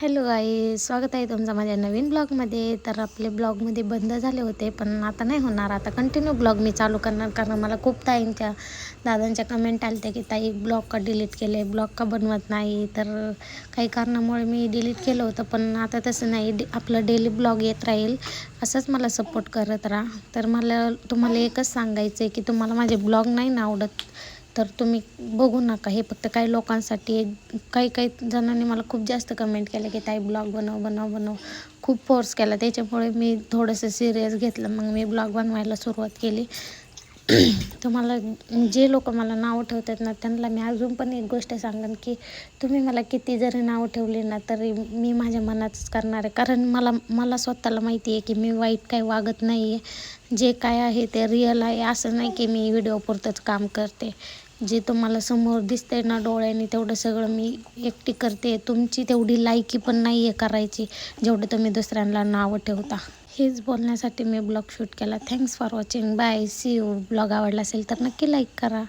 Hello guys, स्वागत आहे तुमचं माझ्या नवीन ब्लॉगमध्ये. तर आपले ब्लॉगमध्ये बंद झाले होते, पण आता नाही होणार. आता कंटिन्यू ब्लॉग मी चालू करणार, कारण मला खूप ताईंच्या दादांच्या कमेंट आले होते की ताई ब्लॉग का डिलीट केले, ब्लॉग का बनवत नाही. तर काही कारणामुळे मी डिलीट केलं होतं, पण आता तसं नाही. आपलं डेली ब्लॉग येत राहील, असंच मला सपोर्ट करत राहा. तर मला तुम्हाला एकच सांगायचं आहे की तुम्हाला माझे ब्लॉग नाही ना आवडत तर तुम्ही बघू नका. हे फक्त काही लोकांसाठी आहे. काही जणांनी मला खूप जास्त कमेंट केलं की ताई ब्लॉग बनव, खूप फोर्स केला. त्याच्यामुळे मी थोडंसं सिरियस घेतलं. मग मी ब्लॉग बनवायला सुरुवात केली. तुम्हाला जे लोक मला नावं ठेवतात ना, त्यांना मी अजून पण एक गोष्ट सांगेन की तुम्ही मला किती जरी नावं ठेवली ना, तरी मी माझ्या मनातच करणार आहे. कारण मला स्वतःला माहिती आहे की मी वाईट काही वागत नाही आहे. जे काय आहे ते रिअल आहे. असं नाही की मी व्हिडिओपुरतंच काम करते. जे तुम्हाला समोर दिसतंय ना डोळ्यांनी, तेवढं सगळं मी एकटी करते. तुमची तेवढी लायकी पण नाही आहे करायची, जेवढं तुम्ही दुसऱ्यांना नावं ठेवता. हेच बोलण्यासाठी मी ब्लॉग शूट केला. Thanks for watching. Bye, see you. Blog आवडला असेल तर नक्की लाईक करा.